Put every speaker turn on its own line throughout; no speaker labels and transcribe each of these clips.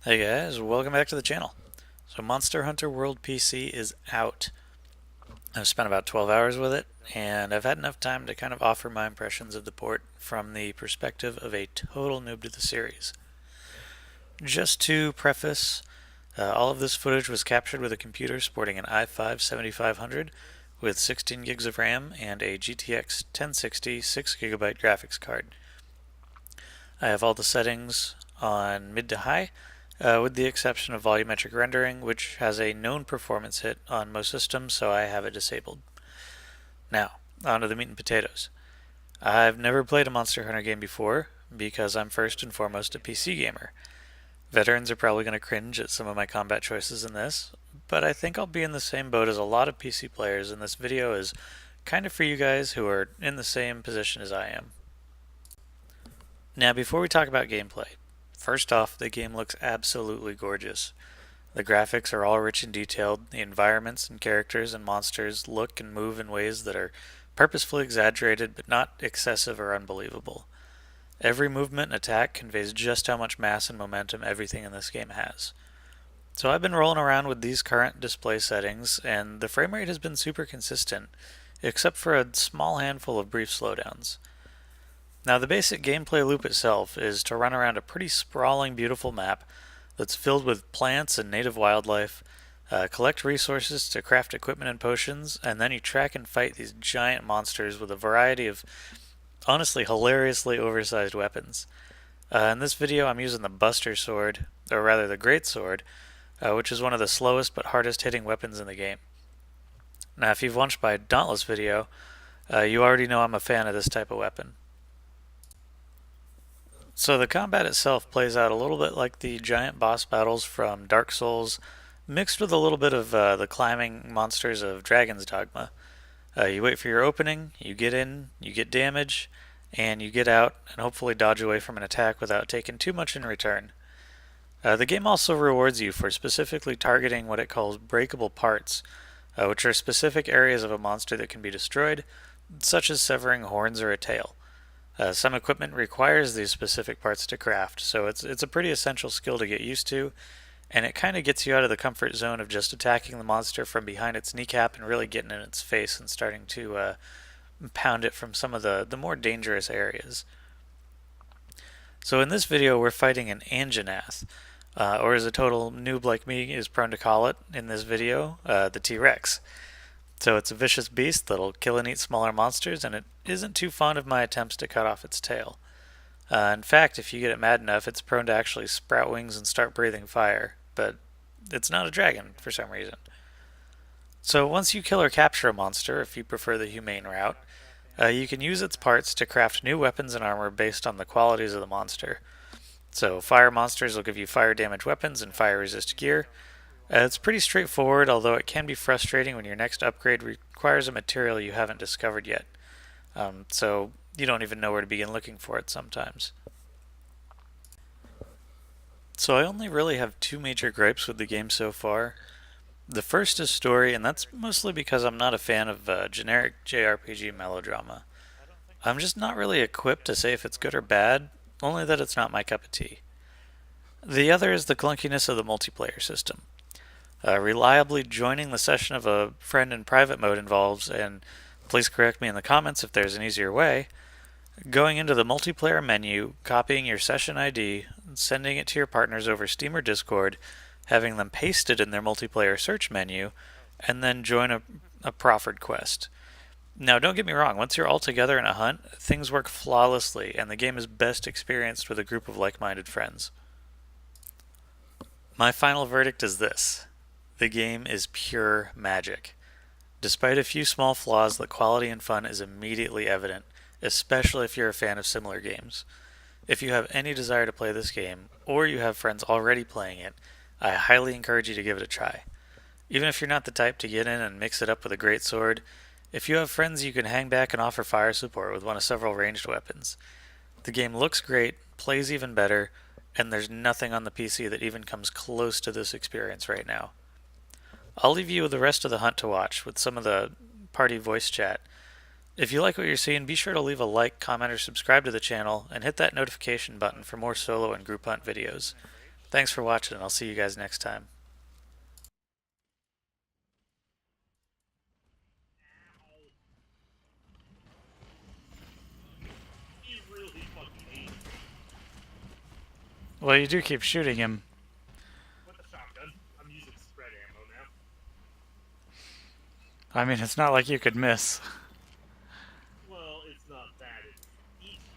Hey guys, welcome back to the channel. So Monster Hunter World PC is out. I've spent about 12 hours with it, and I've had enough time to kind of offer my impressions of the port from the perspective of a total noob to the series. Just to preface, all of this footage was captured with a computer sporting an i5 7500 with 16 gigs of RAM and a GTX 1060 6 GB graphics card. I have all the settings on mid to high, with the exception of volumetric rendering, which has a known performance hit on most systems, so I have it disabled. Now, on to the meat and potatoes. I've never played a Monster Hunter game before, because I'm first and foremost a PC gamer. Veterans are probably going to cringe at some of my combat choices in this, but I think I'll be in the same boat as a lot of PC players, and this video is kind of for you guys who are in the same position as I am. Now, before we talk about gameplay, first off, the game looks absolutely gorgeous. The graphics are all rich and detailed, the environments and characters and monsters look and move in ways that are purposefully exaggerated but not excessive or unbelievable. Every movement and attack conveys just how much mass and momentum everything in this game has. So I've been rolling around with these current display settings, and the frame rate has been super consistent, except for a small handful of brief slowdowns. Now, the basic gameplay loop itself is to run around a pretty sprawling, beautiful map that's filled with plants and native wildlife, collect resources to craft equipment and potions, and then you track and fight these giant monsters with a variety of honestly hilariously oversized weapons. In this video, I'm using the Buster Sword, or rather the Great Sword, which is one of the slowest but hardest hitting weapons in the game. Now, if you've watched my Dauntless video, you already know I'm a fan of this type of weapon. So the combat itself plays out a little bit like the giant boss battles from Dark Souls, mixed with a little bit of the climbing monsters of Dragon's Dogma. You wait for your opening, you get in, you get damage, and you get out and hopefully dodge away from an attack without taking too much in return. The game also rewards you for specifically targeting what it calls breakable parts, which are specific areas of a monster that can be destroyed, such as severing horns or a tail. Some equipment requires these specific parts to craft, so it's a pretty essential skill to get used to, and it kind of gets you out of the comfort zone of just attacking the monster from behind its kneecap and really getting in its face and starting to pound it from some of the more dangerous areas. So in this video, we're fighting an Anjanath, or as a total noob like me is prone to call it in this video, the T-Rex. So it's a vicious beast that'll kill and eat smaller monsters, and it isn't too fond of my attempts to cut off its tail. In fact, if you get it mad enough, it's prone to actually sprout wings and start breathing fire, but it's not a dragon for some reason. So once you kill or capture a monster, if you prefer the humane route, you can use its parts to craft new weapons and armor based on the qualities of the monster. So fire monsters will give you fire damage weapons and fire resist gear. It's pretty straightforward, although it can be frustrating when your next upgrade requires a material you haven't discovered yet. So you don't even know where to begin looking for it sometimes. So I only really have two major gripes with the game so far. The first is story, and that's mostly because I'm not a fan of generic JRPG melodrama. I'm just not really equipped to say if it's good or bad, only that it's not my cup of tea. The other is the clunkiness of the multiplayer system. Reliably joining the session of a friend in private mode involves, and please correct me in the comments if there's an easier way, going into the multiplayer menu, copying your session ID, sending it to your partners over Steam or Discord, having them paste it in their multiplayer search menu, and then join a proffered quest. Now, don't get me wrong, once you're all together in a hunt, things work flawlessly, and the game is best experienced with a group of like-minded friends. My final verdict is this. The game is pure magic. Despite a few small flaws, the quality and fun is immediately evident, especially if you're a fan of similar games. If you have any desire to play this game, or you have friends already playing it, I highly encourage you to give it a try. Even if you're not the type to get in and mix it up with a great sword, if you have friends you can hang back and offer fire support with one of several ranged weapons. The game looks great, plays even better, and there's nothing on the PC that even comes close to this experience right now. I'll leave you with the rest of the hunt to watch with some of the party voice chat. If you like what you're seeing, be sure to leave a like, comment, or subscribe to the channel, and hit that notification button for more solo and group hunt videos. Thanks for watching, and I'll see you guys next time.
He really fucking hates me.
Well, you do keep shooting him.
With the shotgun. I'm using spread ammo now.
I mean, it's not like you could miss.
Well, it's not that. It's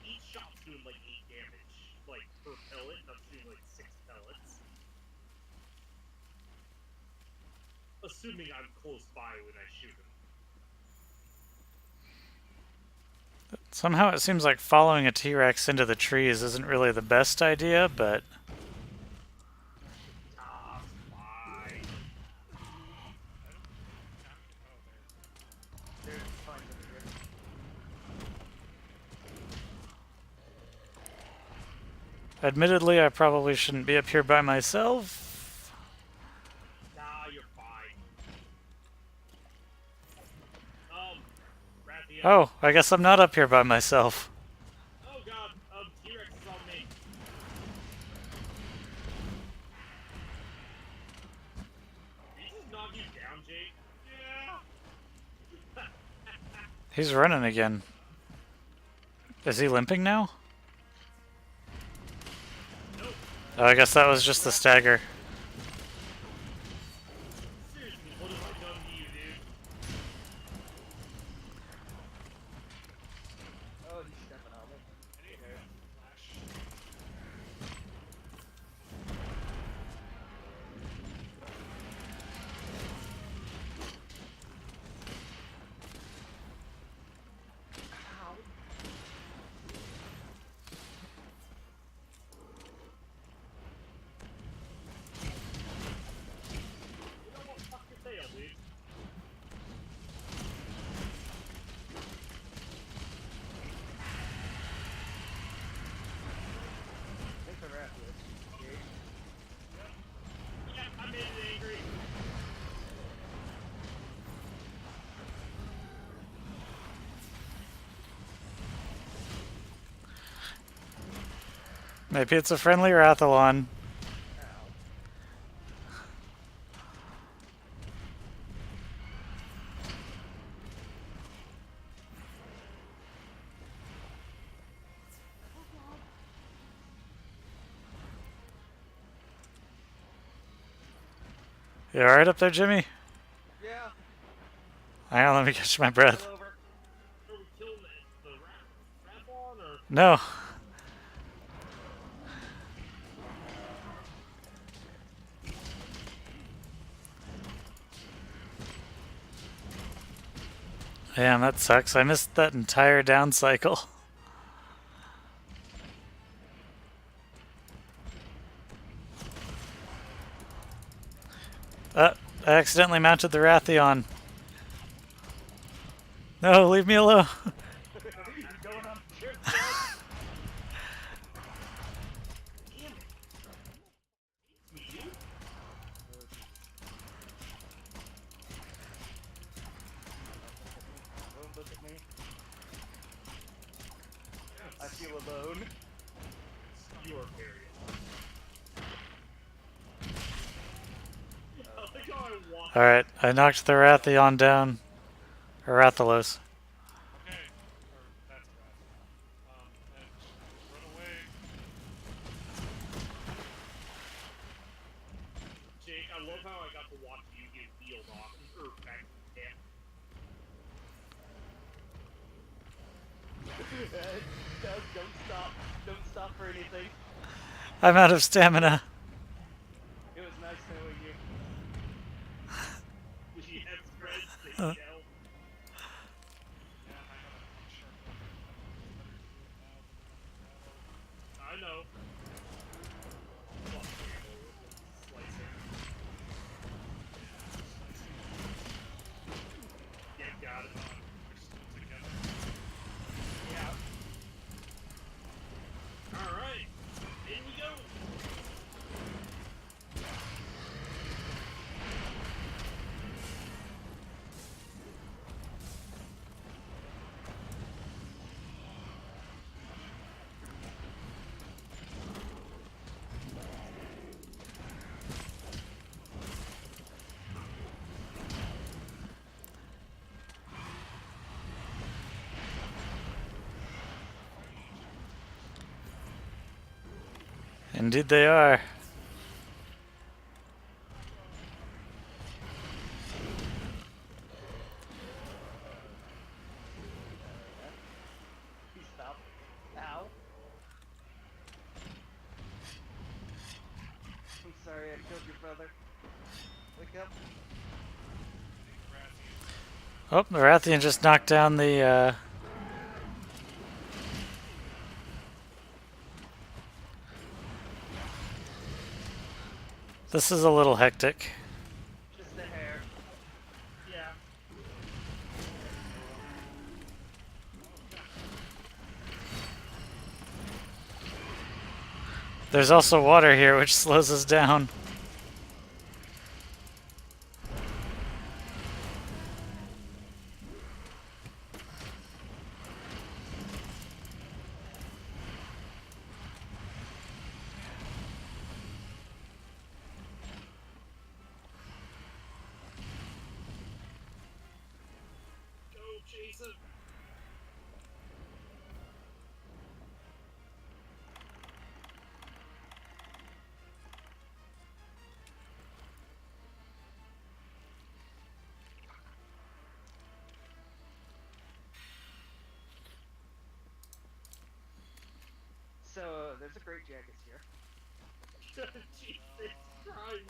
each shot's doing like 8 damage. Like, per pellet, and I'm shooting like 6 pellets. Assuming I'm close by when I shoot him.
Somehow it seems like following a T-Rex into the trees isn't really the best idea, but...
Ah, fine. There's spines over here.
Admittedly, I probably shouldn't be up here by myself.
Nah, you're fine. Rathian.
Oh, I guess I'm not up here by myself.
Oh god, T-Rex is on me. Did he just knock you down, Jake? Yeah.
He's running again. Is he limping now?
Nope.
Oh, I guess that was just the stagger.
Seriously, what have I done to you, dude? Oh, he's stepping on me. I need a flash. Ow. You know what? Fuck your tail, dude. Thanks for wrapping this. Yeah, I made it angry.
Maybe it's a friendly Rathalon. You alright up there, Jimmy?
Yeah.
Hang on, let me catch my breath.
Over. Are we killing the Rathlon or?
No. Damn, that sucks. I missed that entire down cycle. I accidentally mounted the Rathion. No, leave me alone.
Going on your death. Damn it. Me, you? Don't look at me. I feel alone. You are period.
Alright, I knocked the Rathion down. Or Rathalos.
Okay. Or that's right. Run away. Jake, I love how I got to watch you get healed off or back to the camp. Don't stop. Don't stop for anything.
I'm out of stamina.
It was nice knowing you. We have friends that yell. I know. Yeah, got it. Yeah. Alright. In we go.
Indeed they are.
He stopped. Ow. I'm sorry I killed your brother. Wake up.
Oh, the Rathian just knocked down the, This is a little hectic.
Just a hair.
Yeah.
There's also water here, which slows us down.
Go, Jason.
So, there's a great jacket here.
Jesus Christ.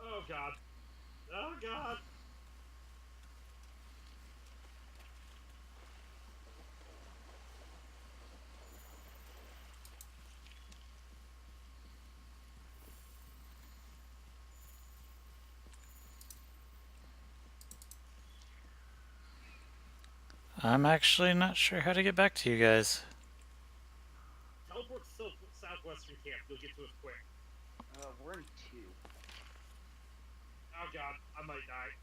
Oh god. Oh god.
I'm actually not sure how to get back to you guys.
Teleport to southwestern camp. You'll get to us quick.
We're in 2.
Oh god. I might die.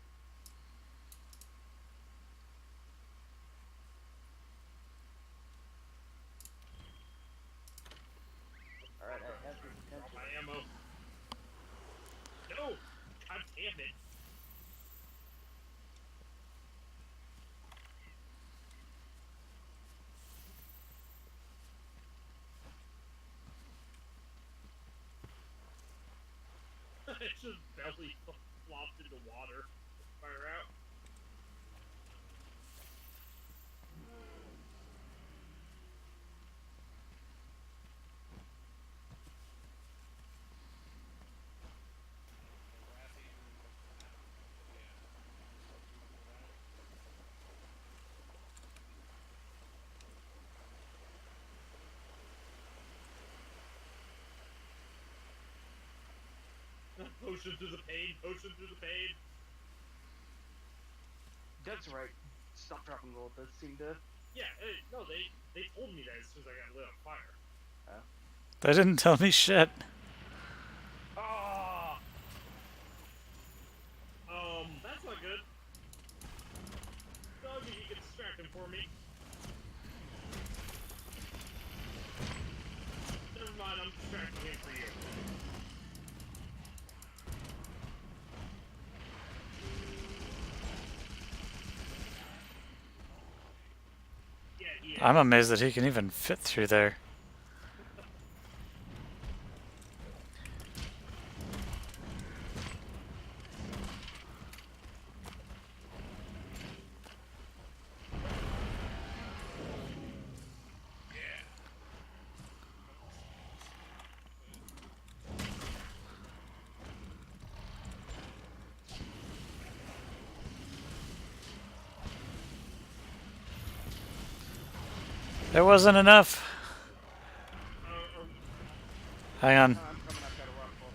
Alright, I have your
Drop
attention.
my ammo. No! God damn it. It just belly flopped into water. Fire out. Potion through the pain. Potion through the pain.
Doug's right. Stop dropping gold. Does seem to.
Yeah, no, they told me that as soon as I got lit on fire.
They didn't tell me shit.
Oh! That's not good. Doug, if you can distract him for me. Never mind, I'm distracting him for you. Yeah, he is.
I'm amazed that he can even fit through there. There wasn't enough. Hang on.
I'm coming. I've got a rock ball.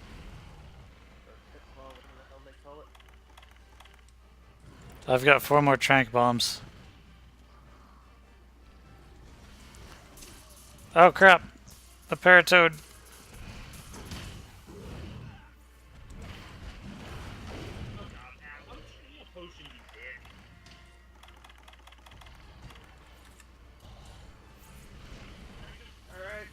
Or pit ball, whatever the hell they call it.
I've got 4 more trank bombs. Oh crap! The paratoad.
Oh god, Al, I'm shooting a potion, you dick.
Alright.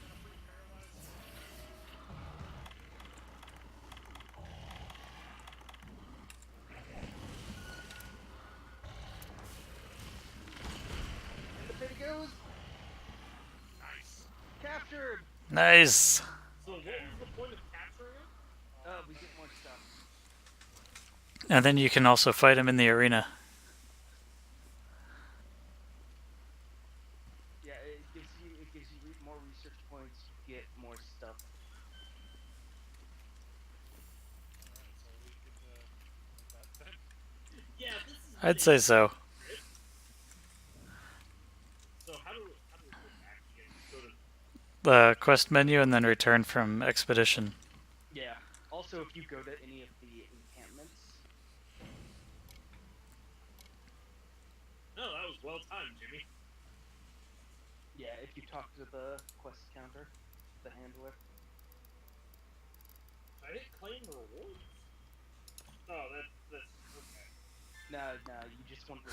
Nice.
So what was the point of capturing it?
We get more stuff.
And then you can also fight him in the arena.
Yeah, it gives you more research points. You get more stuff.
Alright, so we could do that then.
Yeah, this is.
I'd say so.
So how do we go back again? Just go to.
The quest menu and then return from expedition.
Yeah. Also, if you go to any of the encampments.
No, that was well timed, Jimmy.
Yeah, if you talk to the quest counter, the handler.
I didn't claim rewards. Oh, that's okay.
No, you just want to